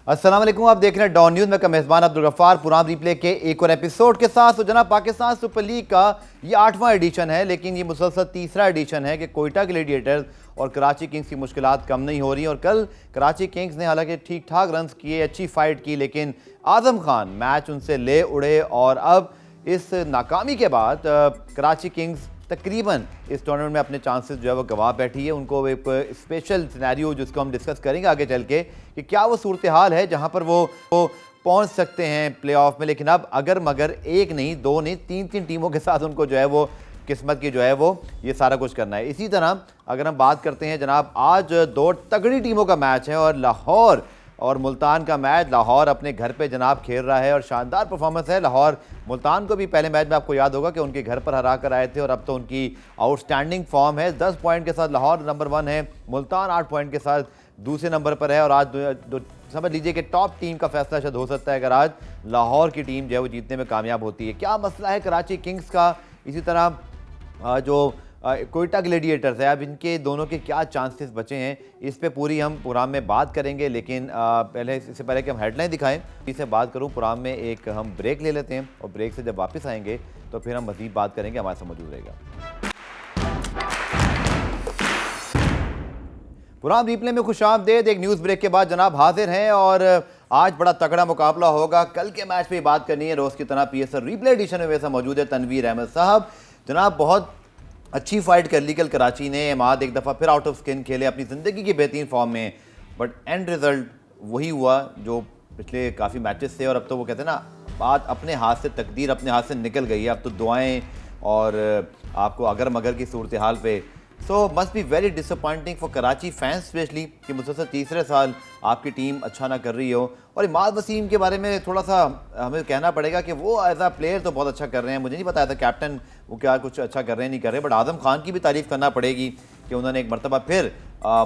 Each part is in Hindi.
अस्सलाम वालेकुम, आप देख रहे हैं डॉन न्यूज़ में का मेज़बान अब्दुल गफ्फार पुरान रिप्ले के एक और एपिसोड के साथ। तो जनाब, पाकिस्तान सुपर लीग का ये 8वां एडिशन है, लेकिन ये मुसलसल तीसरा एडिशन है कि कोयटा ग्लैडिएटर्स और कराची किंग्स की मुश्किलात कम नहीं हो रही। और कल कराची किंग्स ने हालांकि ठीक ठाक रन्स किए, अच्छी फाइट की, लेकिन आजम खान मैच उनसे ले उड़े और अब इस नाकामी के बाद कराची किंग्स तकरीबन इस टूर्नामेंट में अपने चांसेस जो है वो गंवा बैठी है। उनको एक स्पेशल सिनेरियो जिसको हम डिस्कस करेंगे आगे चल के कि क्या वो सूरत हाल है जहां पर वो पहुंच सकते हैं प्लेऑफ में। लेकिन अब अगर मगर एक नहीं, दो नहीं, तीन टीमों के साथ उनको जो है वो किस्मत की जो है वो ये सारा कुछ करना है। इसी तरह अगर हम बात करते हैं जनाब, आज दो तगड़ी टीमों का मैच है और लाहौर और मुल्तान का मैच। लाहौर अपने घर पे जनाब खेल रहा है और शानदार परफॉर्मेंस है। लाहौर मुल्तान को भी पहले मैच में आपको याद होगा कि उनके घर पर हरा कर आए थे और अब तो उनकी आउटस्टैंडिंग फॉर्म है। 10 पॉइंट के साथ लाहौर नंबर 1 है, मुल्तान 8 पॉइंट के साथ दूसरे नंबर पर है। और आज समझ लीजिए कि टॉप टीम का फैसला शायद हो सकता है अगर आज लाहौर की टीम जो है वो जीतने में कामयाब होती है। क्या मसला है कराची किंग्स का, इसी तरह जो कोयटा ग्लैडिएटर्स है, अब इनके दोनों के क्या चांसेस बचे हैं, इस पे पूरी हम प्रोग्राम में बात करेंगे। लेकिन पहले इससे पहले कि हम हेडलाइन दिखाएं, इससे बात करूं प्रोग्राम में एक हम ब्रेक ले लेते हैं और ब्रेक से जब वापस आएंगे तो फिर हम मज़ीद बात करेंगे। हमारे साथ मौजूद रहेगा। प्रोग्राम रिप्ले में खुशामदीद। एक न्यूज़ ब्रेक के बाद जनाब हाजिर हैं और आज बड़ा तगड़ा मुकाबला होगा। कल के मैच पे बात करनी है। रोज़ की तरह PSL रिप्ले एडिशन में वैसा मौजूद है तनवीर अहमद साहब। जनाब, बहुत अच्छी फाइट कर ली कल कराची ने। इमाद एक दफ़ा फिर आउट ऑफ स्किन खेले, अपनी ज़िंदगी की बेहतरीन फॉर्म में, बट एंड रिज़ल्ट वही हुआ जो पिछले काफ़ी मैचेस थे। और अब तो वो कहते हैं ना, बात अपने हाथ से, तकदीर अपने हाथ से निकल गई है। अब तो दुआएं और आपको अगर मगर की सूरत हाल पे सो must be very disappointing for Karachi fans specially कि मुसलसल तीसरे साल आपकी टीम अच्छा ना कर रही हो। और इमाद वसीम के बारे में थोड़ा सा हमें कहना पड़ेगा कि वो एज अ प्लेयर तो बहुत अच्छा कर रहे हैं। मुझे नहीं पता था कैप्टन वो क्या कुछ अच्छा कर रहे हैं नहीं कर रहे, बट आजम खान की भी तारीफ़ करना पड़ेगी कि उन्होंने एक मरतबा फिर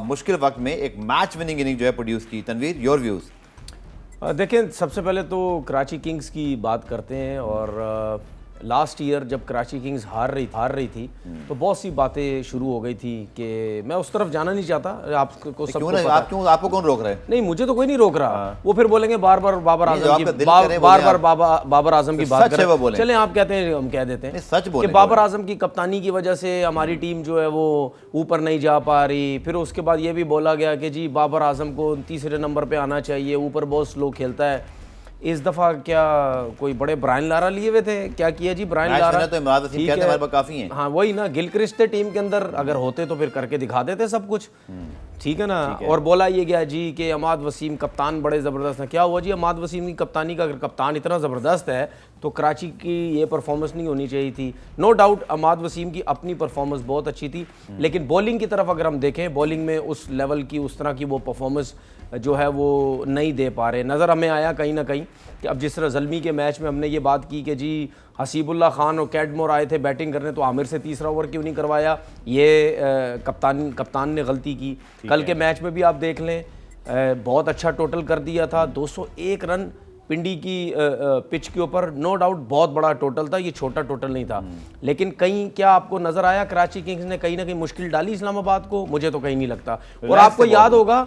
मुश्किल वक्त में एक मैच विनिंग इनिंग जो है प्रोड्यूस की। Tanveer, your views. देखें, सबसे पहले तो कराची किंग्स की बात करते हैं। और लास्ट ईयर जब कराची किंग्स हार रही थी तो बहुत सी बातें शुरू हो गई थी कि मैं उस तरफ जाना नहीं चाहता। आपको सबको पता है। आपको कौन रोक रहा है? नहीं, मुझे तो कोई नहीं रोक रहा। वो फिर बोलेंगे बार बार बाबर आजम की बाबर आजम की बात करें। चलें, आप कहते हैं हम कह देते हैं सच बोले कि बाबर आजम की कप्तानी की वजह से हमारी टीम जो है वो ऊपर नहीं जा पा रही। फिर उसके बाद ये भी बोला गया कि जी बाबर आजम को तीसरे नंबर पर आना चाहिए, ऊपर बहुत स्लो खेलता है। इस दफ़ा क्या कोई बड़े ब्रायन लारा लिए हुए थे? क्या किया जी ब्रायन लारा? तो इमरान वसीम कहते हैं काफ़ी हैं। हाँ, वही ना, गिलक्रिस्ट थे टीम के अंदर, अगर होते तो फिर करके दिखा देते सब कुछ। ठीक है ना। और बोला ये गया जी कि अमाद वसीम कप्तान बड़े ज़बरदस्त हैं। क्या हुआ जी? अमाद वसीम की कप्तानी का अगर कप्तान इतना ज़बरदस्त है तो कराची की ये परफॉर्मेंस नहीं होनी चाहिए थी। नो डाउट अमाद वसीम की अपनी परफॉर्मेंस बहुत अच्छी थी, लेकिन बॉलिंग की तरफ अगर हम देखें, बॉलिंग में उस लेवल की, उस तरह की वो परफॉर्मेंस जो है वो नहीं दे पा रहे। नज़र हमें आया कहीं ना कहीं कि अब जिस तरह ज़ल्मी के मैच में हमने ये बात की कि जी हसीबुल्ला खान और कैडमोर आए थे बैटिंग करने, तो आमिर से तीसरा ओवर क्यों नहीं करवाया? ये कप्तान ने गलती की। कल के मैच में भी आप देख लें, बहुत अच्छा टोटल कर दिया था, 201 रन पिंडी की पिच के ऊपर। नो डाउट बहुत बड़ा टोटल था, ये छोटा टोटल नहीं था। लेकिन कहीं क्या आपको नज़र आया कराची किंग्स ने कहीं ना कहीं मुश्किल डाली इस्लामाबाद को? मुझे तो कहीं नहीं लगता। और आपको याद होगा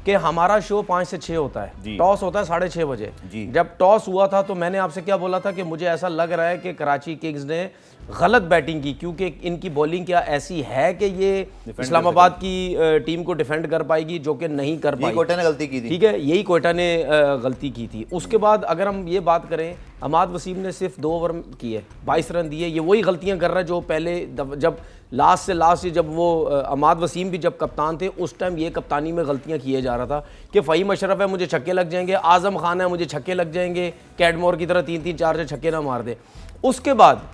कि हमारा शो 5 से 6 होता है, टॉस होता है 6:30 बजे। जब टॉस हुआ था तो मैंने आपसे क्या बोला था कि मुझे ऐसा लग रहा है कि कराची किंग्स ने गलत बैटिंग की, क्योंकि इनकी बॉलिंग क्या ऐसी है कि ये इस्लामाबाद की टीम को डिफेंड कर पाएगी, जो कि नहीं कर पाई। कोयटा ने गलती की थी। ठीक है, यही कोयटा ने गलती की थी। उसके बाद अगर हम ये बात करें, अमाद वसीम ने सिर्फ 2 ओवर किए, 22 रन दिए। ये वही गलतियां कर रहा है जो पहले जब लास्ट जब वो अमाद वसीम भी जब कप्तान थे उस टाइम ये कप्तानी में गलतियां किए जा रहा था कि फ़हीम अशरफ है मुझे छक्के लग जाएंगे, आज़म खान है मुझे छक्के लग जाएंगे, कैडमोर की तरह 3-3 4 छक्के ना मार दे। उसके बाद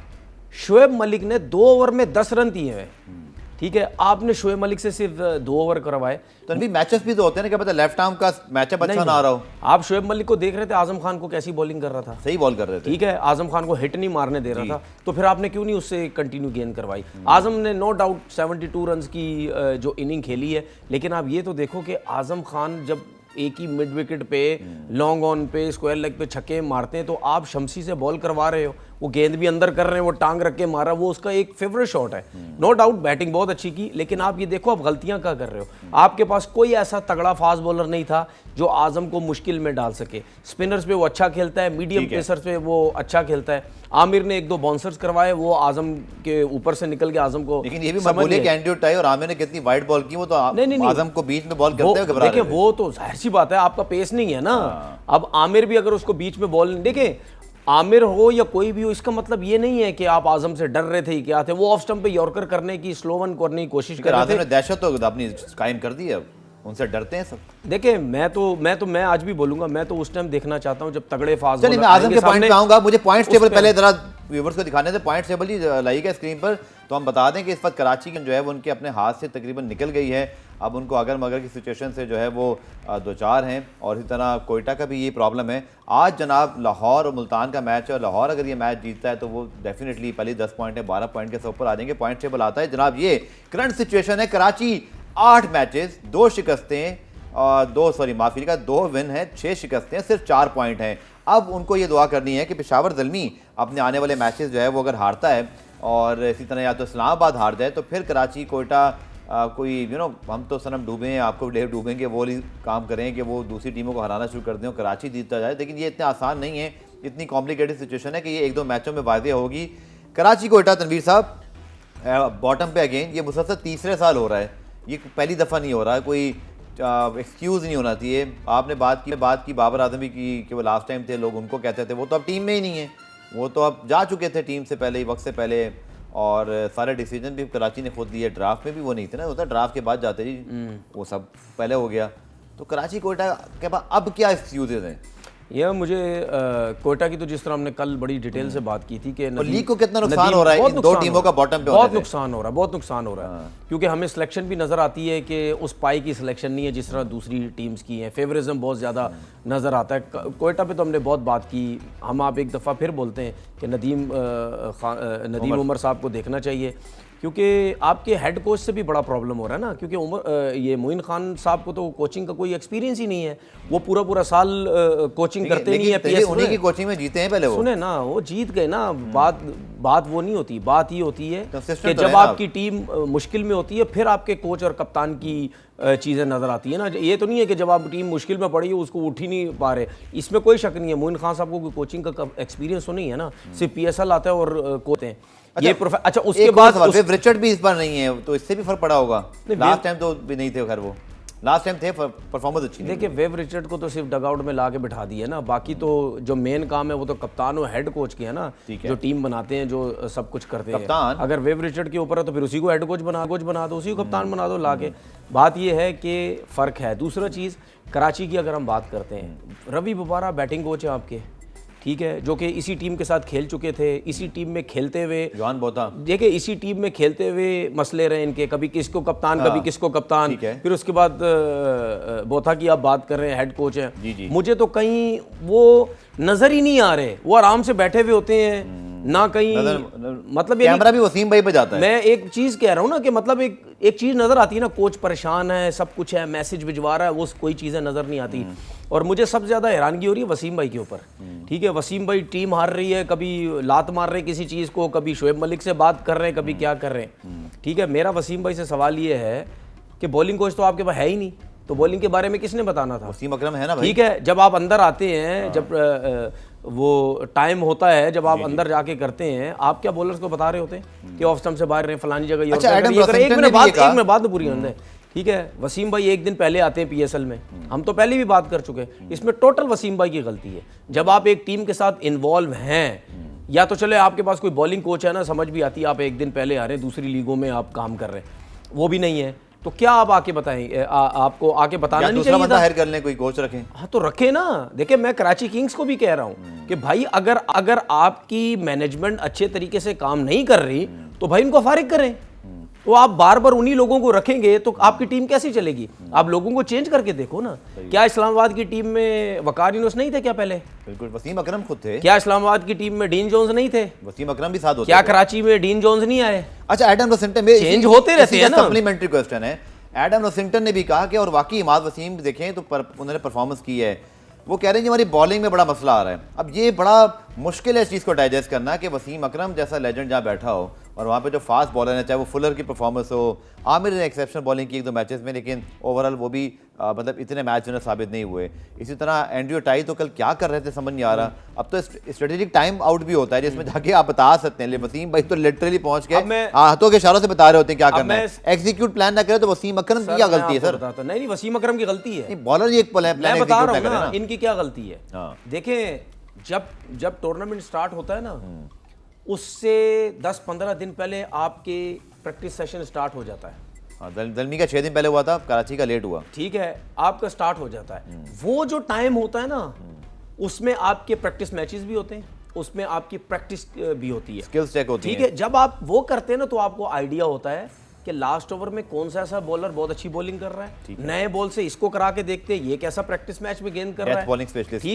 शोएब मलिक ने 2 ओवर में 10 रन दिए हैं। ठीक है, आपने शोएब मलिक से सिर्फ 2 ओवर करवाए। तो अभी मैचेस भी तो होते हैं ना, क्या पता लेफ्ट आर्म का मैचअप अच्छा ना आ रहा हो। आप शोएब मलिक को देख रहे थे, आजम खान को कैसी बॉलिंग कर रहा था, सही बॉल कर रहे थे। ठीक है, आजम खान को हिट नहीं मारने दे रहा था, तो फिर आपने क्यों नहीं उससे कंटिन्यू गेंद करवाई? आजम ने नो डाउट 72 रन की जो इनिंग खेली है, लेकिन आप ये तो देखो कि आजम खान जब एक ही मिड विकेट पे लॉन्ग ऑन पे स्क्वायर लेग पे छक्के मारते हैं तो आप शमसी से बॉल करवा रहे हो, वो गेंद भी अंदर कर रहे हैं, वो टांग रख के मारा, वो उसका एक फेवरेट शॉट है। नो डाउट बैटिंग बहुत अच्छी की, लेकिन आप ये देखो आप गलतियां क्या कर रहे हो। आपके पास कोई ऐसा तगड़ा फास्ट बॉलर नहीं था जो आजम को मुश्किल में डाल सके। स्पिनर्स पे वो अच्छा खेलता है, मीडियम पेसर्स पे वो अच्छा खेलता है। आमिर ने 1-2 बाउंसर्स करवाए, वो आजम के ऊपर से निकल के आजम को, लेकिन ये भी मकबूले के एंड्रयू टाई और आमिर ने कितनी वाइड बॉल की, वो तो आजम को बीच में बॉल करते हुए घबरा रहे थे। देखिए वो तो जाहिर सी बात है, आपका पेस नहीं है ना। अब आमिर भी अगर उसको बीच में बॉल, देखिए आमिर हो या कोई भी हो, इसका मतलब ये नहीं है कि आप आजम से डर रहे थे, क्या थे वो ऑफ स्टंप पे यॉर्कर करने की, स्लो वन करने की कोशिश कर रहे थे। दहशत तो अपनी कायम कर दी है, उनसे डरते हैं सब। देखिए मैं आज भी बोलूंगा, मैं तो उस टाइम देखना चाहता हूं जब तगड़े फास्ट बॉलर। मैं आजम के पॉइंट पे आऊंगा, मुझे पॉइंट्स टेबल पहले जरा व्यूअर्स को दिखाने से, पॉइंट्स टेबल ही लाइएगा स्क्रीन पर। तो हम बता दें कि इस वक्त कराची जो है वो उनके अपने हाथ से तकरीबन निकल गई है। अब उनको अगर मगर की सिचुएशन से जो है वो दो चार हैं, और इसी तरह कोयटा का भी ये प्रॉब्लम है। आज जनाब लाहौर और मुल्तान का मैच है, और लाहौर अगर ये मैच जीतता है तो वो डेफिनेटली पहले 10 पॉइंट है, 12 पॉइंट के ऊपर आ जाएंगे। पॉइंट टेबल आता है जनाब, ये करंट सिचुएशन है। कराची 8 मैचेस, 2 शिकस्तें, 2 विन है, 6 शिकस्तें, सिर्फ 4 पॉइंट हैं। अब उनको ये दुआ करनी है कि पेशावर ज़ल्मी अपने आने वाले मैचेस जो है वो अगर हारता है, और इसी तरह या तो इस्लामाबाद हार जाए, तो फिर कराची कोयटा कोई हम तो सनम डूबे हैं, आपको डूबेंगे, वो काम करें कि वो दूसरी टीमों को हराना शुरू कर दें और कराची जीतता जाए। लेकिन ये इतना आसान नहीं है, इतनी कॉम्प्लिकेटेड सिचुएशन है कि ये 1-2 मैचों में वाज़ेह होगी। कराची कोयटा, तनवीर साहब बॉटम पे अगेन, ये मुसलसल तीसरे साल हो रहा है, ये पहली दफ़ा नहीं हो रहा है, कोई एक्सक्यूज़ नहीं होना चाहिए। आपने बात की बाबर आजमी की कि वो लास्ट टाइम थे, लोग उनको कहते थे, वो तो अब टीम में ही नहीं है, वो तो अब जा चुके थे टीम से पहले ही, वक्त से पहले, और सारे डिसीजन भी कराची ने खुद लिए। ड्राफ्ट में भी वो नहीं थे ना, होता ड्राफ्ट के बाद जाते जी, वो सब पहले हो गया। तो कराची कोयटा के पास अब क्या एक्सक्यूजेज हैं? यह मुझे कोयटा की तो जिस तरह हमने कल बड़ी डिटेल से बात की थी कि लीग को कितना नुकसान हो रहा है, इन 2 टीमों का बॉटम पे बहुत नुकसान हो रहा है, क्योंकि हमें सिलेक्शन भी नजर आती है कि उस पाई की सिलेक्शन नहीं है जिस तरह दूसरी टीम्स की है, फेवरिज्म बहुत ज़्यादा नज़र आता है। कोयटा पे तो हमने बहुत बात की, हम आप एक दफ़ा फिर बोलते हैं कि नदीम उमर साहब को देखना चाहिए, क्योंकि आपके हेड कोच से भी बड़ा प्रॉब्लम हो रहा है ना, क्योंकि ये मोइन खान साहब को तो कोचिंग का कोई एक्सपीरियंस ही नहीं है, वो पूरा साल कोचिंग करते नहीं है। पीएस उन्हीं की कोचिंग में जीते हैं पहले, वो सुने ना, वो जीत गए ना। बात वो नहीं होती, बात ये होती है कि जब आपकी टीम मुश्किल में होती है, फिर आपके कोच और कप्तान की चीज़ें नज़र आती है ना। ये तो नहीं है कि जब आप टीम मुश्किल में पड़ी है उसको उठ ही नहीं पा रहे, इसमें कोई शक नहीं है। मोइन खान साहब को कोई कोचिंग का एक्सपीरियंस तो नहीं है ना, सिर्फ PSL आता है और कोच हैं। अच्छा उसके बाद रिचर्ड भी इस बार नहीं है, तो इससे भी फर्क पड़ा होगा। लास्ट टाइम तो भी नहीं थे, खैर वो लास्ट टाइम थे, परफॉर्मेंस अच्छी नहीं। देखिए वेव रिचर्ड को तो सिर्फ डगआउट में ला के बिठा दिया ना, बाकी तो जो मेन काम है वो तो कप्तान और हेड कोच की है ना, जो टीम बनाते हैं, जो सब कुछ करते हैं। अगर वेव रिचर्ड के ऊपर है तो फिर उसी को हेड कोच बना दो, उसी को कप्तान बना दो ला के। बात ये है कि फ़र्क है। दूसरा चीज़ कराची की अगर हम बात करते हैं, रवि बुबारा बैटिंग कोच है आपके, ठीक है, जो कि इसी टीम के साथ खेल चुके थे, इसी टीम में खेलते हुए देखिए इसी टीम में खेलते हुए मसले रहे इनके, कभी किसको कप्तान कभी किसको कप्तान। फिर उसके बाद बोथा की आप बात कर रहे हैं, हेड कोच है। मुझे तो कहीं वो नजर ही नहीं आ रहे, वो आराम से बैठे हुए होते हैं ना, कहीं मतलब कैमरा भी वसीम भाई पे जाता है। मैं एक चीज कह रहा हूँ ना कि मतलब एक चीज नजर आती है ना, कोच परेशान है, सब कुछ है, मैसेज भिजवा रहा है, वो कोई चीजें नजर नहीं आती। और मुझे सबसे ज्यादा हैरानगी हो रही है वसीम भाई के ऊपर, ठीक है। वसीम भाई टीम हार रही है, कभी लात मार रहे किसी चीज को, कभी शोएब मलिक से बात कर रहे हैं, कभी क्या कर रहे हैं, ठीक है। मेरा वसीम भाई से सवाल ये है कि बॉलिंग कोच तो आपके पास है ही नहीं, तो बॉलिंग के बारे में किसने बताना था? वसीम अकरम है ना भाई, ठीक है। जब आप अंदर आते हैं, जब वो टाइम होता है, जब आप अंदर जाके करते हैं, आप क्या बॉलर्स को बता रहे होते हैं कि ऑफ स्टंप से बाहर रहे, फलानी जगह ये। अच्छा, एक मिनट बाद तो पूरी है, ठीक है। वसीम भाई एक दिन पहले आते हैं PSL में, हम तो पहले भी बात कर चुके हैं, इसमें टोटल वसीम भाई की गलती है। जब आप एक टीम के साथ इन्वॉल्व हैं, या तो चले आपके पास कोई बॉलिंग कोच है ना, समझ भी आती है, आप एक दिन पहले आ रहे हैं, दूसरी लीगों में आप काम कर रहे हैं, वो भी नहीं है, तो क्या आप आके बताएं, आपको आके बताना नहीं चाहिए था? हायर कर लें, कोई कोच रखें। हाँ तो रखे ना। देखिए मैं कराची किंग्स को भी कह रहा हूँ कि भाई अगर आपकी मैनेजमेंट अच्छे तरीके से काम नहीं कर रही तो भाई उनको फारिग करें। तो आप बार बार उन्हीं लोगों को रखेंगे तो आपकी टीम कैसी चलेगी? आप लोगों को चेंज करके देखो ना। क्या इस्लामाबाद की टीम में वकार यूनुस नहीं थे क्या पहले? बिल्कुल, वसीम अकरम खुद थे। क्या इस्लामाबाद की टीम में डीन जोन्स नहीं थे? वसीम अकरम भी साथ होते। क्या कराची में डीन जोन्स नहीं आए? अच्छा, एडम रोसिंटन में चेंज होते रहते हैं ना। सप्लीमेंट्री क्वेश्चन है, एडम रोसिंटन ने भी कहा कि और वाकई इमाद वसीम देखें तो उन्होंने परफॉर्मेंस की है, वो कह रहे हैं कि हमारी बॉलिंग में बड़ा मसला आ रहा है। अब ये बड़ा मुश्किल है इस चीज़ को डाइजेस्ट करना कि वसीम अकरम जैसा लेजेंड जहाँ बैठा हो और वहाँ पे जो फास्ट बॉलर है, चाहे वो फुलर की परफॉर्मेंस हो, आमिर ने एक्सेप्शनल बॉलिंग की 1-2 मैचेस में, लेकिन ओवरऑल वो भी मतलब इतने मैच जो है साबित नहीं हुए। इसी तरह एंड्रयू टाई तो कल क्या कर रहे थे समझ नहीं आ रहा। अब तो स्ट्रेटेजिक टाइम आउट भी होता है जिसमें जाके आप बता सकते हैं। वसीम भाई तो लिटरली पहुंच के हाथों के इशारों से बता रहे होते हैं क्या करना है। एग्जीक्यूट प्लान ना करे तो वसीम अकरम की क्या गलती है सर? नहीं, वसीम अकरम की गलती है, बॉलर ही एक प्लान बता रहा हूं ना, इनकी क्या गलती है। देखें, जब टूर्नामेंट स्टार्ट होता है ना, उससे 10-15 दिन पहले आपके प्रैक्टिस सेशन स्टार्ट हो जाता है। दलमी का 6 दिन पहले हुआ था, कराची का लेट हुआ, ठीक है, आपका स्टार्ट हो जाता है। वो जो टाइम होता है ना, उसमें आपके प्रैक्टिस मैचेस भी होते हैं, उसमें आपकी प्रैक्टिस भी होती है, स्किल्स चेक होती है। ठीक है, जब आप वो करते हैं ना तो आपको आइडिया होता है कि लास्ट ओवर में कौन सा ऐसा बॉलर बहुत अच्छी बॉलिंग कर रहा है, नए बॉल से इसको करा के देखते हैं ये कैसा प्रैक्टिस मैच में गेंद कर रहा है, बॉलिंग स्पेशलिस्ट,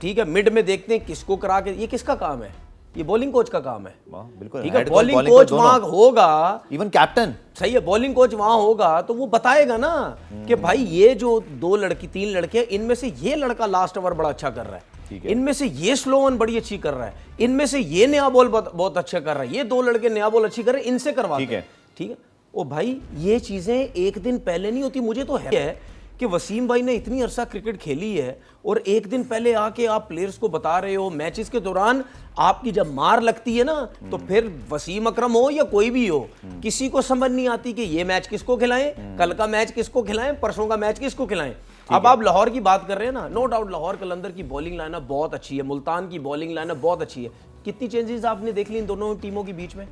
ठीक है, मिड में देखते हैं किसको करा के, ये किसका काम है? ये बॉलिंग कोच का काम है। बिल्कुल, ठीक है, बॉलिंग कोच वहां होगा, इवन कैप्टन, सही है, बॉलिंग कोच वहां होगा तो वो बताएगा ना कि भाई ये जो 3 लड़के इनमें से ये लड़का लास्ट ओवर बड़ा अच्छा कर रहा है, इनमें से ये स्लो वन बड़ी अच्छी कर रहा है, इनमें से ये नया बॉल बहुत अच्छा कर रहा है, ये 2 लड़के नया बॉल अच्छी कर रहे हैं, इनसे करवाते हैं। ठीक है, ओ भाई ये चीजें एक दिन पहले नहीं होती। मुझे तो है कि वसीम भाई ने इतनी अरसा क्रिकेट खेली है और एक दिन पहले आके आप प्लेयर्स को बता रहे हो, मैचेस के दौरान आपकी जब मार लगती है ना तो फिर वसीम अकरम हो या कोई भी हो, किसी को समझ नहीं आती कि ये मैच किसको खिलाएं, कल का मैच किसको खिलाएं, परसों का मैच किसको खिलाएं। अब आप लाहौर की बात कर रहे हैं ना, नो डाउट लाहौर कलंदर की बॉलिंग लाइनअप बहुत अच्छी है, मुल्तान की बॉलिंग लाइनअप बहुत अच्छी है। कितनी चेंजेस आपने देख ली इन दोनों टीमों के बीच में?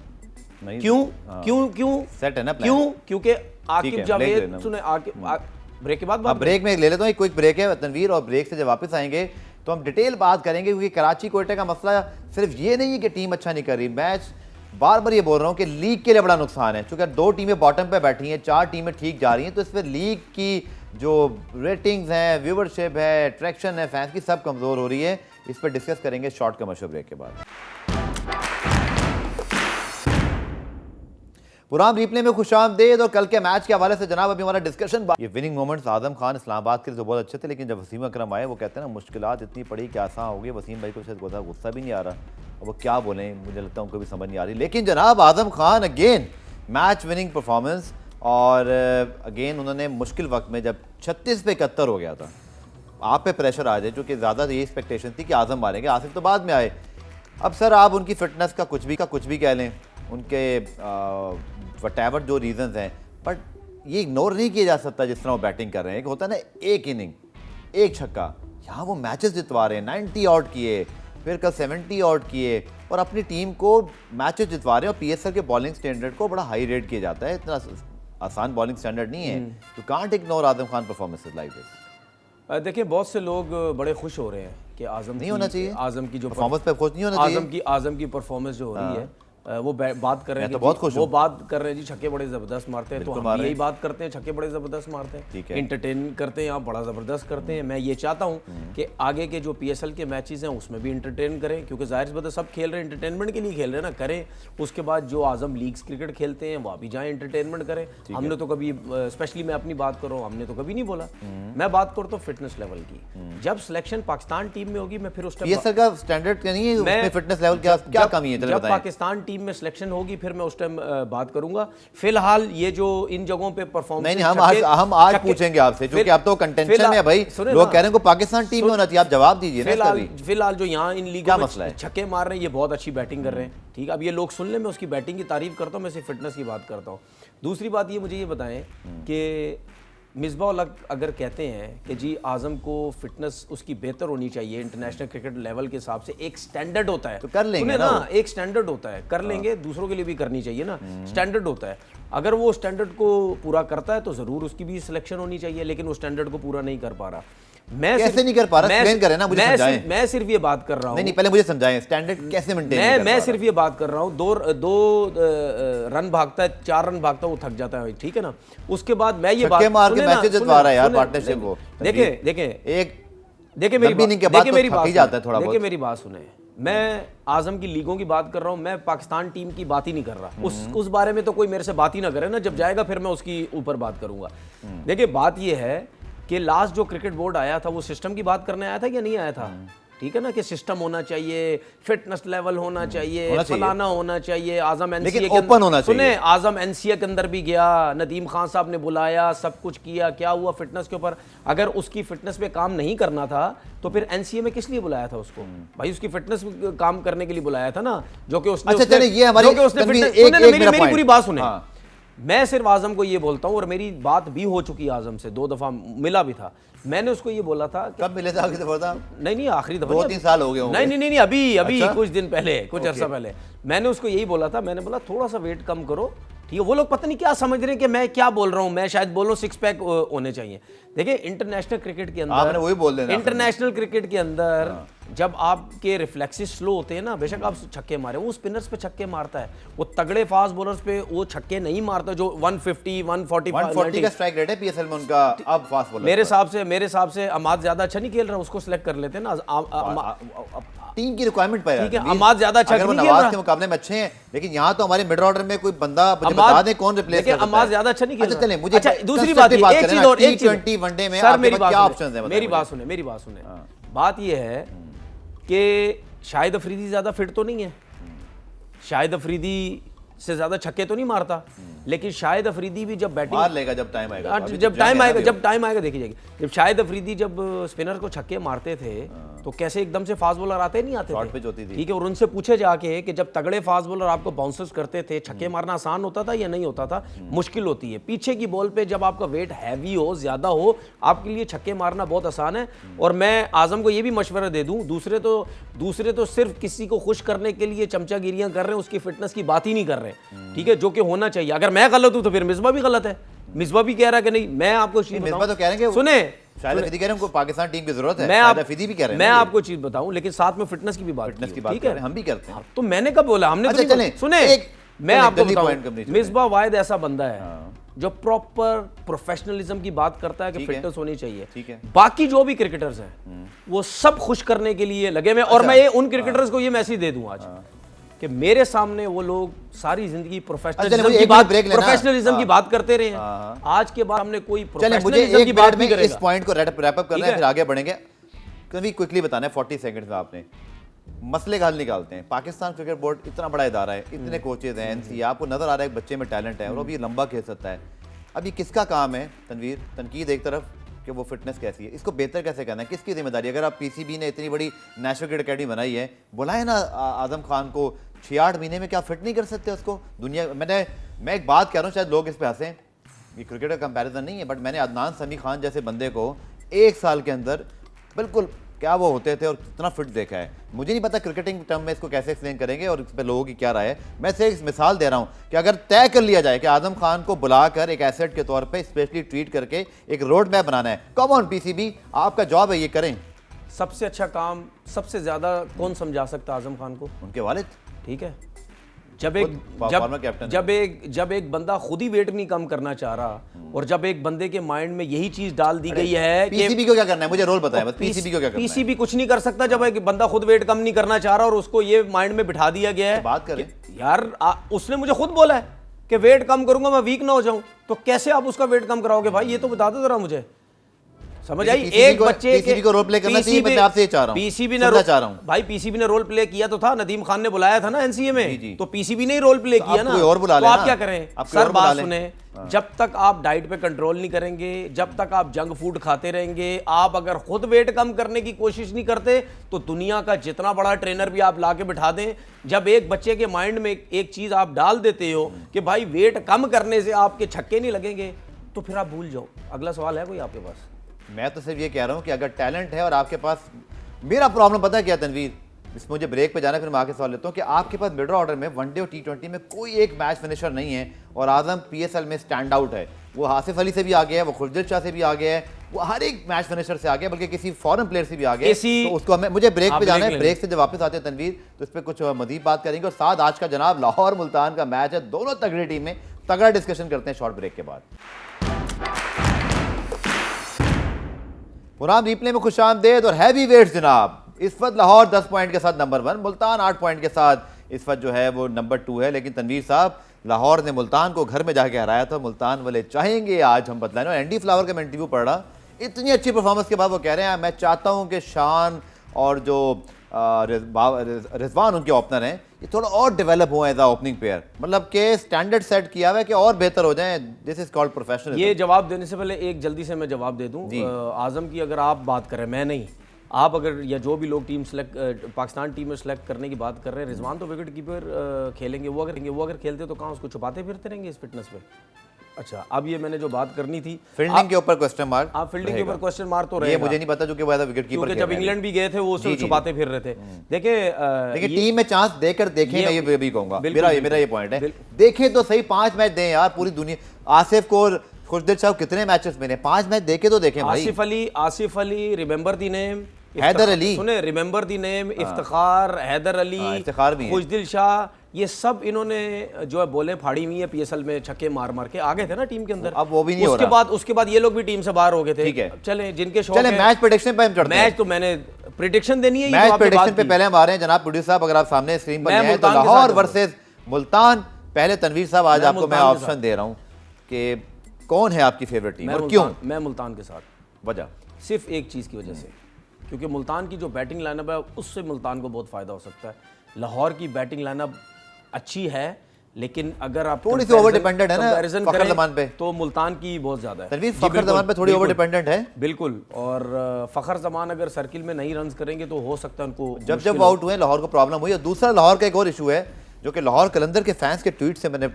क्यों सेट है ना, क्योंकि आकिब जावेद, सुने ब्रेक के बाद ब्रेक में ले लेता हूँ, क्विक ब्रेक है तनवीर, और ब्रेक से जब वापस आएंगे तो हम डिटेल बात करेंगे, क्योंकि कराची कोयटा का मसला सिर्फ ये नहीं है कि टीम अच्छा नहीं कर रही, मैच बार बार ये बोल रहा हूँ कि लीग के लिए बड़ा नुकसान है, क्योंकि 2 टीमें बॉटम पे बैठी हैं, 4 टीमें ठीक जा रही हैं, तो इस पर लीग की जो रेटिंग्स हैं, व्यूवरशिप है, ट्रैक्शन है, फैंस की, सब कमज़ोर हो रही है। इस पर डिस्कस करेंगे शॉर्ट कमर्शियल ब्रेक के बाद। पुरान रिप्ले में खुशामदीद, और कल के मैच के हवाले से जनाब अभी हमारा डिस्कशन, ये विनिंग मोमेंट्स आजम खान इस्लामाबाद के लिए तो बहुत अच्छे थे, लेकिन जब वसीम अकरम आए वो कहते हैं ना मुश्किलात इतनी पड़ी कि आसान हो गई। वसीम भाई को शायद गुस्सा भी नहीं आ रहा, और वो क्या बोलें मुझे लगता है उनको भी समझ नहीं आ रही। लेकिन जनाब Azam Khan again match winning performance, और अगेन उन्होंने मुश्किल वक्त में जब 36 पे 71 हो गया था, आप पे प्रेशर आ जाए, चूँकि ज़्यादा ये एक्सपेक्टेशन थी कि आजम मारेंगे, आसिफ तो बाद में आए। अब सर आप उनकी फिटनेस का कुछ भी कह लें, उनके वटएवर जो रीजंस हैं, बट ये इग्नोर नहीं किया जा सकता जिस तरह वो बैटिंग कर रहे हैं। कि होता है ना, एक इनिंग 1 छक्का, यहाँ वो मैचेस जितवा रहे हैं, 90 आउट किए, फिर कल 70 आउट किए, और अपनी टीम को मैचेस जितवा रहे हैं। और PSL के बॉलिंग स्टैंडर्ड को बड़ा हाई रेट किया जाता है, इतना आसान बॉलिंग स्टैंडर्ड नहीं है। You can't ignore Azam Khan performances like this. देखिए, बहुत से लोग बड़े खुश हो रहे हैं कि आजम नहीं होना चाहिए, आजम की जो परफॉर्मेंस पे खुश नहीं होना चाहिए, आजम की परफॉर्मेंस जो हो रही है, वो बात कर रहे हैं, तो बहुत खुश वो बात कर रहे हैं जी छक्के बड़े जबरदस्त मारते हैं, तो हम यही बात करते हैं, छक्के बड़े जबरदस्त मारते हैं, एंटरटेन करते हैं, आप बड़ा जबरदस्त करते हैं। मैं ये चाहता हूँ कि आगे के जो PSL के मैचेस हैं उसमें भी एंटरटेन करें, क्योंकि जाहिर सी बात है सब खेल रहे हैं, एंटरटेनमेंट के लिए खेल रहे हैं ना, करें। उसके बाद जो आजम लीग्स क्रिकेट खेलते हैं वहाँ भी जाएँ, एंटरटेनमेंट करें। हमने तो कभी, स्पेशली मैं अपनी बात करूँ, हमने तो कभी नहीं बोला, मैं बात करता हूँ फिटनेस लेवल की। जब सिलेक्शन पाकिस्तान टीम में होगी, मैं फिर उस टाइम PSL का स्टैंडर्ड नहीं है, उसमें फिटनेस लेवल क्या कमी है, जब पाकिस्तान टीम में सिलेक्शन होगी फिर मैं उस टाइम बात करूंगा। फिलहाल ये जो इन जगहों पे परफॉर्मेंस, नहीं, हम आज पूछेंगे आपसे, क्योंकि आप तो कंटेंशन में है भाई, लोग कह रहे हैं को पाकिस्तान टीम में होना चाहिए, आप जवाब दीजिए ना। फिलहाल जो यहाँ इन लीगों में छक्के मार रहे हैं, ये बहुत अच्छी बैटिंग कर रहे हैं, ठीक है। अब ये लोग सुन ले, मैं उसकी बैटिंग की तारीफ करता हूँ, मैं सिर्फ फिटनेस की बात करता हूँ। दूसरी बात ये, मुझे ये बताएं कि मिसबाह अगर कहते हैं कि जी आजम को फिटनेस उसकी बेहतर होनी चाहिए इंटरनेशनल क्रिकेट लेवल के हिसाब से, एक स्टैंडर्ड होता है, तो कर लेंगे ना, एक स्टैंडर्ड होता है, कर लेंगे, दूसरों के लिए भी करनी चाहिए ना, स्टैंडर्ड होता है। अगर वो स्टैंडर्ड को पूरा करता है तो जरूर उसकी भी सिलेक्शन होनी चाहिए, लेकिन वो स्टैंडर्ड को पूरा नहीं कर पा रहा। मैं कैसे नहीं कर पा रहा, एक्सप्लेन करें ना, मुझे समझाएं। मैं सिर्फ ये बात कर रहा हूँ, नहीं, पहले मुझे समझाएं स्टैंडर्ड कैसे मेंटेन। मैं सिर्फ ये बात कर रहा हूँ, दो रन भागता है, 4 रन भागता है, वो थक जाता है, ठीक है ना। उसके बाद मैं ये बात मार के मैचेस जितवा रहा है यार, पार्टनरशिप वो। देखिए मेरी बात सुने, मैं आजम की लीगों की बात कर रहा हूँ, मैं पाकिस्तान टीम की बात ही नहीं कर रहा। उस बारे में तो कोई मेरे से बात ही ना करे ना, जब जाएगा फिर मैं उसकी ऊपर बात करूंगा। देखिए, बात ये है कि लास्ट जो क्रिकेट बोर्ड आया था वो सिस्टम की बात करने आया था या नहीं आया था? ठीक है ना, कि सिस्टम होना चाहिए, फिटनेस लेवल होना चाहिए, फलाना होना चाहिए। आजम एनसीए के ओपन होना चाहिए। सुने, आजम एनसीए के अंदर भी गया, नदीम खान साहब ने बुलाया, सब कुछ किया, क्या हुआ फिटनेस के ऊपर? अगर उसकी फिटनेस पे काम नहीं करना था तो फिर एनसीए में किस लिए बुलाया था उसको? भाई उसकी फिटनेस पे काम करने के लिए बुलाया था ना, जो कि उसने मेरी पूरी बात सुने। मैं सिर्फ आजम को ये बोलता हूँ, और मेरी बात भी हो चुकी है आजम से, 2 दफा मिला भी था। मैंने उसको ये बोला था। कब मिले थे आखिरी दफा? नहीं आखिरी दफा 2-3 साल हो गए होंगे। नहीं अभी कुछ दिन पहले, कुछ अर्सा पहले मैंने उसको यही बोला था। मैंने बोला थोड़ा सा वेट कम करो, ठीक है। वो लोग पता नहीं क्या समझ रहे हैं कि मैं क्या बोल रहा हूँ। मैं शायद बोल रहा हूँ 6 पैक होने चाहिए। देखिए इंटरनेशनल क्रिकेट के अंदर, आपने वही बोल देना। इंटरनेशनल क्रिकेट के अंदर जब आपके रिफ्लेक्सेस स्लो होते हैं ना, बेशक आप छक्के मारे, वो स्पिनर्स पे छक्के मारता है, वो तगड़े फास्ट बॉलर्स पे वो छक्के नहीं मारता जो 150 140 का स्ट्राइक रेट है पीएसएल में उनका। अब फास्ट बॉलर मेरे हिसाब से अमाद ज्यादा अच्छा नहीं खेल रहा, उसको सिलेक्ट कर लेते हैं ना। टीम की रिक्वायरमेंट पर है, ठीक है, अमाद ज्यादा अच्छा नहीं खेल रहा, नवाज के मुकाबले में अच्छे हैं, लेकिन यहाँ तो हमारे मिड ऑर्डर में कोई बंदा मुझे बता दे कौन रिप्लेस कर सकता है। अमाद ज्यादा अच्छा नहीं खेल रहा। चलें, मुझे दूसरी बात, एक चीज और, एक T20 वनडे में सर आपके पास क्या ऑप्शंस हैं? मेरी बात सुने। बात ये है कि शाहिद अफरीदी ज्यादा फिट तो नहीं है, शाहिद अफरीदी से ज्यादा छक्के तो नहीं मारता, लेकिन शाहिद अफरीदी भी जब बैटिंग मार लेगा जब टाइम आएगा। जब टाइम आएगा देखी जाएगी। जब शाहिद अफरीदी जब स्पिनर को छक्के मारते थे तो कैसे एकदम से फास्ट बॉलर आते नहीं आते थे, ठीक है। और उनसे पूछे जाके कि जब तगड़े फास्ट बॉलर आपको बाउंसर्स करते थे, छक्के मारना आसान होता था या नहीं होता था? मुश्किल होती है। पीछे की बॉल पे जब आपका वेट हैवी हो, ज्यादा हो, आपके लिए छक्के मारना बहुत आसान है। और मैं आजम को ये भी मशवरा दे दूं, दूसरे तो सिर्फ किसी को खुश करने के लिए चमचागिरियां कर रहे हैं, उसकी फिटनेस की बात ही नहीं कर रहे, ठीक है, जो कि होना चाहिए। अगर मैं गलत हूं तो फिर मिसबा भी गलत है। मिसबा भी कह रहा है कि नहीं, मैं आपको चीज मिसबा तो कह रहे हैं, सुने, शाहिद अफरीदी कह रहे हैं उनको पाकिस्तान टीम की जरूरत है। मैं आपको चीज बताऊं, लेकिन साथ में फिटनेस की भी बात, ठीक है, हम भी करते हैं। तो मैंने कब बोला? हमने तो नहीं। सुने, मैं आपको बताऊं, मिसबा वाहिद ऐसा बंदा है जो प्रॉपर प्रोफेशनलिज्म की बात करता है कि फिटनेस होनी चाहिए। बाकी जो भी क्रिकेटर्स हैं वो सब खुश करने के लिए लगे हुए। और मैं ये उन क्रिकेटर्स को ये मैसेज दे दूं आज कि मेरे सामने वो लोग सारी जिंदगी प्रोफेशनलिज्म की बात करते रहे हैं। आज के बाद हमने कोई प्रोफेशनलिज्म की बात नहीं करेगा। इस पॉइंट को रैप अप करना है, फिर आगे बढ़ेंगे। कभी क्विकली बताना है 40 सेकंड में आपने मसले का हल निकालते हैं। पाकिस्तान क्रिकेट बोर्ड इतना बड़ा इदारा है, इतने कोचेज हैं, एनसीए, आपको नजर आ रहा है एक बच्चे में टैलेंट है और अभी लंबा खेल सकता है। अभी किसका काम है तनवीर, तनकीद एक तरफ कि वो फिटनेस कैसी है, इसको बेहतर कैसे करना है, किसकी जिम्मेदारी? अगर आप पीसीबी ने इतनी बड़ी नेशनल क्रिकेट अकेडमी बनाई है, बुलाए ना आजम खान को, 6-8 महीने में क्या फिट नहीं कर सकते उसको? दुनिया मैं एक बात कह रहा हूँ, शायद लोग इस पे हंसें, ये क्रिकेट का कंपैरिजन नहीं है, बट मैंने अदनान समी खान जैसे बंदे को 1 साल के अंदर बिल्कुल क्या वो होते थे और कितना फिट देखा है। मुझे नहीं पता क्रिकेटिंग टर्म में इसको कैसे एक्सप्लेन करेंगे और इस पर लोगों की क्या राय है। मैं सिर्फ एक मिसाल दे रहा हूँ कि अगर तय कर लिया जाए कि आजम खान को बुलाकर एक एसेट के तौर पे स्पेशली ट्रीट करके एक रोड मैप बनाना है, कम ऑन पीसीबी, आपका जॉब है, ये करें। सबसे अच्छा काम सबसे ज्यादा कौन समझा सकता आजम खान को? उनके वालिद, ठीक है। जब एक बंदा खुद ही वेट नहीं कम करना चाह रहा और जब एक बंदे के माइंड में यही चीज डाल दी गई है कि पीसीबी को क्या करना है, मुझे रोल बताएं बस, पीसीबी को क्या करना है? पीसीबी कुछ नहीं कर सकता जब एक बंदा खुद वेट कम नहीं करना चाह रहा और उसको ये माइंड में बिठा दिया गया है। बात करें यार, उसने मुझे खुद बोला है कि वेट कम करूंगा मैं वीक ना हो जाऊं, तो कैसे आप उसका वेट कम कराओगे भाई? ये तो बता दो जरा मुझे, समझ आई? एक बच्चे पीसीबी को रोल प्ले करना चाहिए, मैं आपसे ये चाह रहा हूं। पीसीबी ने भाई पीसीबी ने रोल प्ले किया तो था, नदीम खान ने बुलाया था ना एनसीए में, तो पीसीबी ने ही रोल प्ले किया ना, और बुला तो आप क्या करें? सर बात सुने, जब तक आप डाइट पे कंट्रोल नहीं करेंगे, जब तक आप जंक फूड खाते रहेंगे, आप अगर खुद वेट कम करने की कोशिश नहीं करते तो दुनिया का जितना बड़ा ट्रेनर भी आप ला के बिठा दें, जब एक बच्चे के माइंड में एक चीज आप डाल देते हो कि भाई वेट कम करने से आपके छक्के नहीं लगेंगे, तो फिर आप भूल जाओ। अगला सवाल है कोई आपके पास? मैं तो सिर्फ ये कह रहा हूँ कि अगर टैलेंट है और आपके पास, मेरा प्रॉब्लम पता है क्या तनवीर, इस मुझे ब्रेक पे जाना है, फिर मैं आके सवाल लेता हूँ कि आपके पास मिडल ऑर्डर में वनडे और टी20 में कोई एक मैच फिनिशर नहीं है और आजम पीएसएल में स्टैंड आउट है। वो हासिफ अली से भी आ गया है, वो खुर्शीद शाह से भी आ गया है, वो हर एक मैच फिनिशर से आ गया, बल्कि किसी फॉरेन प्लेयर से भी आ गया, तो उसको मुझे ब्रेक पे जाना है। ब्रेक से जब वापस आते हैं तनवीर तो इस पर कुछ मजीद बात करेंगे और साथ आज का जनाब लाहौर मुल्तान का मैच है, दोनों तगड़ी टीम में तगड़ा डिस्कशन करते हैं शॉर्ट ब्रेक के बाद। पुरान रिप्ले में खुशामदेद और हैवी वेट्स जनाब। इस वक्त लाहौर 10 पॉइंट के साथ नंबर 1, मुल्तान 8 पॉइंट के साथ इस वक्त जो है वो नंबर 2 है। लेकिन तनवीर साहब, लाहौर ने मुल्तान को घर में जाके हराया था, मुल्तान वाले चाहेंगे आज हम बदलाएं। एंडी फ्लावर का मैं इंटरव्यू पढ़ रहा, इतनी अच्छी परफॉर्मेंस के बाद वो कह रहे हैं मैं चाहता हूं कि शान और जो रिजवान उनके ओपनर हैं ये थोड़ा और डेवलप हुआ एज अ ओपनिंग प्लेयर, मतलब कि स्टैंडर्ड सेट किया हुआ है कि और बेहतर हो जाए। This is called professional. ये जवाब देने से पहले एक जल्दी से मैं जवाब दे दूं। आजम की अगर आप बात करें, मैं नहीं, आप अगर या जो भी लोग टीम सेलेक्ट पाकिस्तान टीम में सेलेक्ट करने की बात कर रहे हैं, रिजवान तो विकेट कीपर खेलेंगे, वो अगर खेलते तो कहाँ उसको छुपाते फिरते रहेंगे इस फिटनेस पे। अच्छा, अब ये मैंने जो बात करनी थी फील्डिंग के ऊपर क्वेश्चन मार्क। आप फील्डिंग के ऊपर क्वेश्चन मार्क तो ये मुझे नहीं पता जो कि वो एज अ विकेट कीपर क्योंकि जब इंग्लैंड भी गए थे वो उसे छुपाते फिर रहे थे। देखिए टीम में चांस देकर देखें, मैं ये भी कहूंगा, मेरा ये पॉइंट है, देखें तो सही 5 मैच दें यार। पूरी दुनिया, आसिफ को खुशदिल साहब कितने मैचेस मिले, 5 मैच देखे तो देखें भाई। Asif Ali remember the name, Haider Ali, सुने, remember the name, Iftikhar, Haider Ali, Khushdil Shah, ये सब इन्होंने जो है बोले फाड़ी हुई है पीएसएल में, छक्के मार मार के आ गए थे ना टीम के अंदर। अब वो भी नहीं हो रहा। उसके बाद ये लोग भी टीम से बाहर हो गए थे। ठीक है, चले जिनके शौक चले मैच प्रेडिक्शन पे हम चढ़ते हैं। मैच तो मैंने प्रेडिक्शन देनी है, मैच प्रेडिक्शन पे पहले हम आ रहे हैं जनाब प्रोड्यूसर साहब, अगर आप सामने स्क्रीन पर हैं तो लाहौर वर्सेस मुल्तान। पहले तनवीर साहब आज आपको मैं ऑप्शन दे रहा हूं कि कौन है आपकी फेवरेट टीम और क्यों? मैं मुल्तान के साथ। वजह सिर्फ एक चीज की वजह से, क्योंकि मुल्तान की जो बैटिंग लाइनअप है उससे मुल्तान को बहुत फायदा हो सकता है। लाहौर की बैटिंग लाइनअप अच्छी है, लेकिन अगर आप थोड़ी सी ओवर डिपेंडेंट है ना फखर जमान पे, तो मुल्तान की बहुत ज्यादा है। तनवीर फखर जमान पे थोड़ी ओवर डिपेंडेंट है बिल्कुल। और फखर जमान अगर सर्किल में नहीं रन करेंगे तो हो सकता है उनको जब वो आउट हुए लाहौर को प्रॉब्लम हुई। और दूसरा लाहौर का एक और इशू है जो कि लाहौर कलंदर के फैंस के ट्वीट से मैंने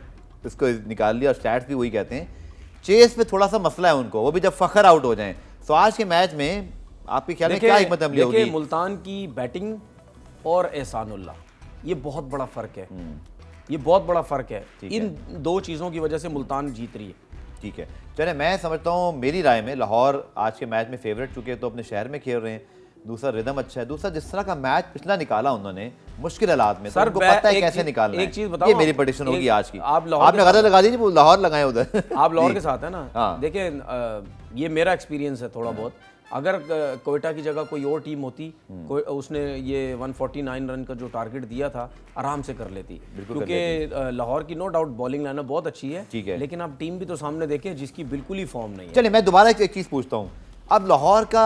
इसको निकाल लिया और स्टैट्स भी वही कहते हैं, चेस पे थोड़ा सा मसला है उनको, वो भी जब फखर आउट हो जाए। तो आज के मैच में आपके ख्याल में क्या हिकमत अमली होगी? मुल्तान की बैटिंग और एहसानुल्लाह, ये बहुत बड़ा फर्क है, ये बहुत बड़ा फर्क है। इन दो चीज़ों की वजह से मुल्तान जीत रही है। ठीक है, चले मैं समझता हूँ, मेरी राय में लाहौर आज के मैच में फेवरेट, चुके तो अपने शहर में खेल रहे हैं, दूसरा रिदम अच्छा है, दूसरा जिस तरह का मैच पिछला निकाला उन्होंने मुश्किल हालात में, सर पता है कैसे निकालना है। एक चीज बताओ, ये मेरी प्रेडिक्शन होगी आज की। आपने गलत लगा दी, लाहौर लगाए उधर। आप लाहौर के साथ है ना। देखिए ये मेरा एक्सपीरियंस है थोड़ा बहुत। अगर कोयटा की जगह कोई और टीम होती, उसने ये 149 रन का जो टारगेट दिया था आराम से कर लेती, क्योंकि लाहौर की नो डाउट बॉलिंग लाइनअप बहुत अच्छी है, लेकिन आप टीम भी तो सामने देखें जिसकी बिल्कुल ही फॉर्म नहीं है। चलिए मैं दोबारा एक चीज पूछता हूँ, अब लाहौर का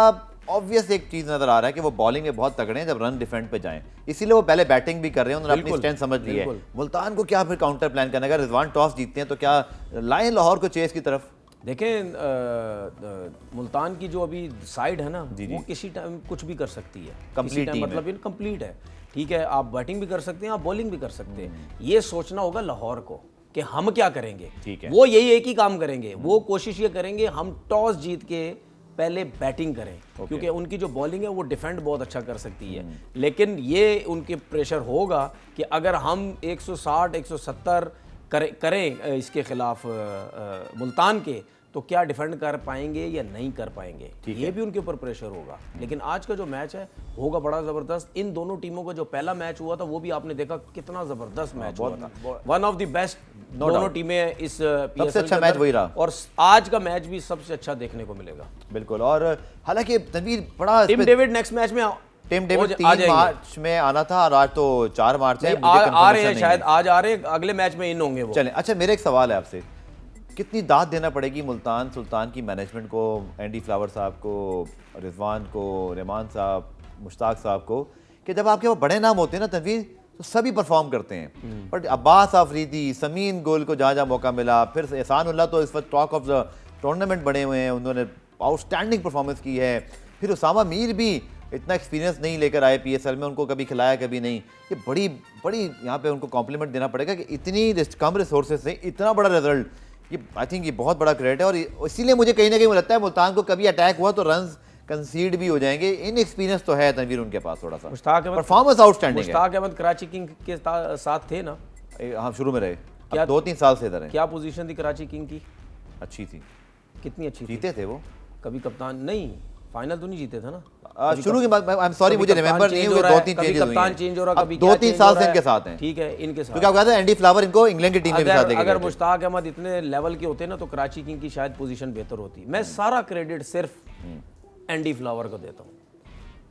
ऑब्वियस एक चीज नजर आ रहा है कि वो बॉलिंग में बहुत तगड़े हैं जब रन डिफेंड पे जाएं, इसीलिए वो पहले बैटिंग भी कर रहे हैं, उन्होंने अपनी स्ट्रेंथ समझ ली है। मुल्तान को क्या फिर काउंटर प्लान करना? अगर रिजवान टॉस जीतते हैं तो क्या लाएं लाहौर को चेस की तरफ? देखें मुल्तान की जो अभी साइड है ना, वो किसी टाइम कुछ भी कर सकती है, कंप्लीट टीम, मतलब कंप्लीट है। ठीक है, आप बैटिंग भी कर सकते हैं, आप बॉलिंग भी कर सकते हैं। ये सोचना होगा लाहौर को कि हम क्या करेंगे। ठीक है, वो यही एक ही काम करेंगे, वो कोशिश ये करेंगे हम टॉस जीत के पहले बैटिंग करें, क्योंकि उनकी जो बॉलिंग है वो डिफेंड बहुत अच्छा कर सकती है। लेकिन ये उनके प्रेशर होगा कि अगर हम 160 170 करें इसके खिलाफ मुल्तान के, तो क्या डिफेंड कर पाएंगे या नहीं कर पाएंगे, ये भी उनके ऊपर प्रेशर होगा। लेकिन आज का जो मैच है होगा बड़ा ज़बरदस्त। इन दोनों टीमों का जो पहला मैच हुआ था वो भी आपने देखा कितना ज़बरदस्त मैच हुआ था, वन ऑफ द बेस्ट दोनों टीमें इस सबसे अच्छा मैच वही रहा, और आज का मैच भी सबसे अच्छा देखने को मिलेगा। बिल्कुल। और हालांकि तनवीर बड़ा टिम डेविड नेक्स्ट मैच में, टीम डेविड 3 मार्च में आना था और आज तो 4 मार्च है, आ रहे हैं शायद, आज आ रहे हैं, अगले मैच में इन होंगे वो। चलें, अच्छा मेरा एक सवाल है आपसे, कितनी दाद देना पड़ेगी मुल्तान सुल्तान की मैनेजमेंट को, एंडी फ्लावर साहब को, रिजवान को, रहमान साहब, मुश्ताक साहब को, कि जब आपके वो बड़े नाम होते हैं ना तनवीर, तो सभी परफॉर्म करते हैं, बट अब्बास आफरीदी, समीन गोल को जहाँ जहाँ मौका मिला, फिर एहसानुल्लाह तो इस वक्त टॉक ऑफ द टूर्नामेंट बने हुए हैं, उन्होंने आउटस्टैंडिंग परफॉर्मेंस की है। फिर उसामा मीर भी इतना एक्सपीरियंस नहीं लेकर आए पीएसएल में, उनको कभी खिलाया कभी नहीं। ये बड़ी बड़ी यहाँ पे उनको कॉम्प्लीमेंट देना पड़ेगा कि इतनी कम रिसोर्सेज से इतना बड़ा रिजल्ट, ये आई थिंक ये बहुत बड़ा क्रेडिट है। और इसीलिए मुझे कहीं ना कहीं लगता है मुल्तान को कभी अटैक हुआ तो रन कंसीड भी हो जाएंगे। इन एक्सपीरियंस तो है तनवीर उनके पास थोड़ा सा, परफॉर्मेंस आउटस्टैंडिंग है। मुश्ताक अहमद कराची किंग के साथ थे ना, हाँ शुरू में रहे, क्या 2-3 साल से इधर है। क्या पोजीशन थी कराची किंग की? अच्छी थी। कितनी अच्छी? जीते थे वो, कभी कप्तान नहीं, फाइनल तो नहीं जीते थे ना शुरू की बात। आई एम सॉरी मुझे रिमेंबर नहीं हुए, 2-3 चेंजेस हुए, कप्तान चेंज हो रहा, कभी 2-3 साल से इनके साथ हैं। ठीक है, इनके साथ तो क्या कहते हैं एंडी फ्लावर इनको इंग्लैंड की टीम में भी साथ लेके अगर मुश्ताक अहमद इतने लेवल के होते ना तो कराची किंग की शायद पोजीशन बेहतर होती। मैं सारा क्रेडिट सिर्फ एंडी फ्लावर को देता हूँ।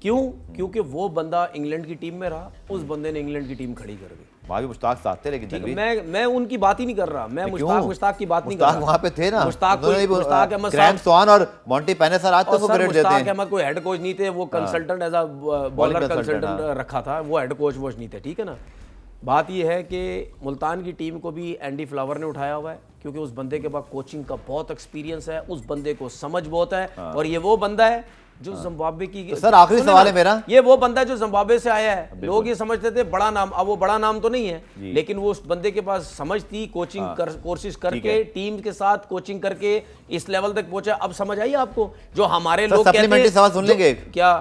क्यों? क्योंकि वो बंदा इंग्लैंड की टीम में रहा, उस बंदे ने इंग्लैंड की टीम खड़ी कर दी। वहाँ भी मुश्ताक साथ थे, लेकिन तनवीर मैं उनकी बात ही नहीं कर रहा, मैं मुश्ताक की बात नहीं कर मुश्ताक रहा। वहाँ पे थे ना, मुश्ताक अहमद ग्रैम स्वान और मॉन्टी पैने सर आज तक वो क्रेडिट देते हैं। मुश्ताक अहमद कोई हेड कोच नहीं थे, वो consultant as a bowler consultant रखा था, वो हेड कोच वोच नहीं थे, ठीक है ना। बात ये है कि मुल्तान की टीम को भी एंडी फ्लावर ने उठाया हुआ है, क्योंकि उस बंदे के पास कोचिंग का बहुत एक्सपीरियंस है, उस बंदे को समझ बहुत है, और ये वो बंदा है जो जिम्बाब्वे की तो सर आखिरी सवाल है मेरा, ये वो बंदा है जो जिम्बाब्वे से आया है। लोग ये समझते थे बड़ा नाम, अब वो बड़ा नाम तो नहीं है, लेकिन वो उस बंदे के पास समझ थी, कोचिंग कोर्सेज करके टीम के साथ कोचिंग करके इस लेवल तक पहुंचा। अब समझ आई आपको, जो हमारे लोग कहते हैं। सवाल सुन लेंगे क्या?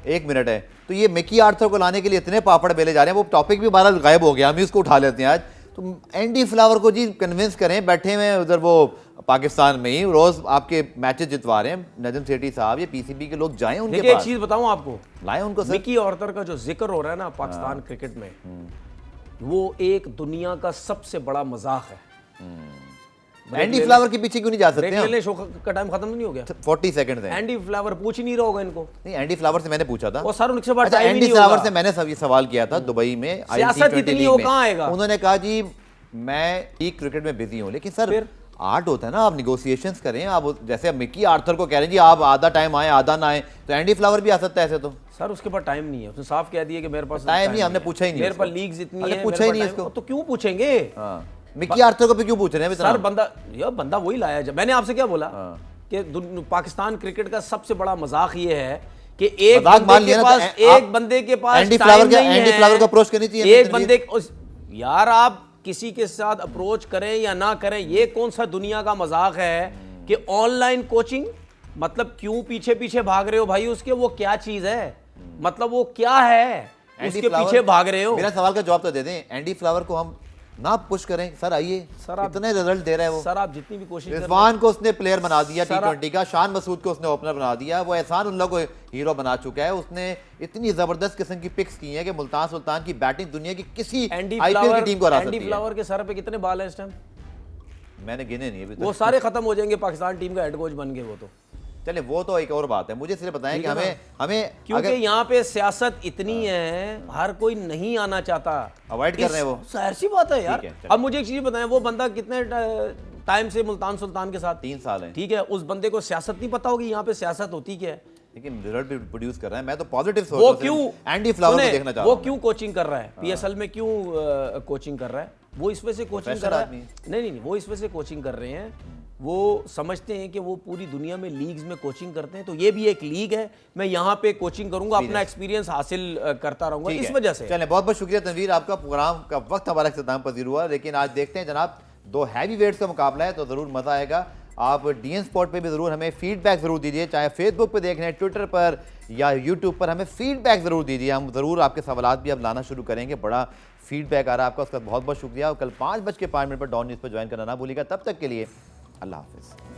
1 मिनट है। तो ये मिकी आर्थर को लाने के लिए इतने पापड़ बेले जा रहे हैं, वो टॉपिक भी हमारा गायब हो गया, हम इसको उठा लेते हैं आज। तो एंडी फ्लावर को जी कन्विंस करें, बैठे हुए उधर वो पाकिस्तान में ही रोज आपके मैचेस जितवा रहे हैं नजम सेठी साहब, ये पीसीबी के लोग जाएं उनके पास। एक चीज बताऊं आपको, लाएं उनको सर। मिकी आर्थर का जो जिक्र हो रहा है ना पाकिस्तान क्रिकेट में, वो एक दुनिया का सबसे बड़ा मजाक है। एंडी फ्लावर के पीछे क्यों नहीं जा सकते हैं? शो का टाइम खत्म नहीं हो गया? 40 सेकंड है। एंडी फ्लावर पूछ ही नहीं रहा होगा इनको। नहीं, एंडी फ्लावर से मैंने पूछा था। और सर उनसे बात अच्छा, एंडी फ्लावर से मैंने सब ये सवाल किया था दुबई में, सियासत इतनी हो कहाँ आएगा? उन्होंने कहा जी मैं क्रिकेट में बिजी हूँ, लेकिन सर आर्ट होता है ना, आप निगोशिएशंस करें। आप जैसे मिकी आर्थर को कह रहे हैं जी आप आधा टाइम आए आधा ना आए, तो एंडी फ्लावर भी आ सकता है ऐसे। तो सर उसके पास टाइम नहीं है, उसने साफ कह दिया कि मेरे पास टाइम नहीं, हमने पूछा ही नहीं, मेरे पास लीग्स इतनी है, पूछा ही नहीं इसको, तो क्यों पूछेंगे? मिकी आर्थर को भी क्यों पूछ रहे हैं सर? बंदा वही लाया। जब मैंने आपसे क्या बोला कि पाकिस्तान क्रिकेट का सबसे बड़ा मजाक ये है कि एक बंदे के पास एंडी फ्लावर का अप्रोच करनी चाहिए। एक बंदे यार, आप किसी के साथ अप्रोच करें या ना करें, ये कौन सा दुनिया का मजाक है कि ऑनलाइन कोचिंग, मतलब क्यों पीछे पीछे भाग रहे हो भाई उसके? वो क्या चीज है, मतलब वो क्या है उसके पीछे भाग रहे हो? मेरा सवाल का जवाब तो दे दें। एंडी फ्लावर को हम ना पुश करें सर, आइए सर, इतने रिजल्ट दे रहे हैं वो। सर आप जितनी भी कोशिश, रिजवान को उसने प्लेयर बना दिया T20 का, शान मसूद को उसने ओपनर बना दिया, वो एहसान उल्लाह को हीरो बना चुका है। उसने इतनी जबरदस्त किस्म की पिक्स की हैं कि मुल्तान सुल्तान की बैटिंग दुनिया की किसी आईपीएल की टीम को हरा सकती है। एंडी फ्लावर के सर पे कितने बाल हैं इस टाइम? मैंने गिने नहीं अभी तक। वो सारे खत्म हो जाएंगे पाकिस्तान टीम का हेड कोच बन गए वो तो। चले वो तो एक और बात है, मुझे सिर्फ बताएं कि हमें क्योंकि यहाँ पे सियासत इतनी है, हर कोई नहीं आना चाहता, अवॉइड कर रहे हैं वो, जाहिर सी बात है यार। अब मुझे एक चीज बताएं, वो बंदा कितने टाइम से मुल्तान सुल्तान के साथ? 3 साल है, ठीक है। उस बंदे को सियासत नहीं पता होगी यहाँ पे सियासत होती क्या है, लेकिन रिजल्ट भी प्रोड्यूस कर रहा है। मैं तो पॉजिटिव सोच वो क्यों एंडी फ्लावर को देखना चाहता हूं, वो क्यों कोचिंग कर रहा है पीएसएल में, क्यों कोचिंग कर रहा है? वो इस वजह से कोचिंग कर रहा है, नहीं, वो इस वजह से कोचिंग कर रहे हैं, वो समझते हैं कि वो पूरी दुनिया में लीग्स में कोचिंग करते हैं, तो ये भी एक लीग है, मैं यहाँ पे कोचिंग करूंगा, अपना एक्सपीरियंस हासिल करता रहूंगा, इस वजह से। चलें, बहुत बहुत शुक्रिया तनवीर, आपका प्रोग्राम का वक्त हमारा इख्तिताम पजीर हुआ, लेकिन आज देखते हैं जनाब 2 हैवी वेट्स का मुकाबला है, तो ज़रूर मज़ा आएगा। आप डीएन स्पॉट पे भी ज़रूर हमें फीडबैक ज़रूर दीजिए, चाहे फेसबुक पे देख रहे हैं, ट्विटर पर या यूट्यूब पर, हमें फीडबैक ज़रूर दीजिए। हम ज़रूर आपके सवालात भी अब लाना शुरू करेंगे, बड़ा फीडबैक आ रहा है आपका, उसका बहुत बहुत शुक्रिया। और कल 5:05 पर डॉन न्यूज़ पर ज्वाइन करना ना भूलिएगा। तब तक के लिए अल्लाह हाफिज़।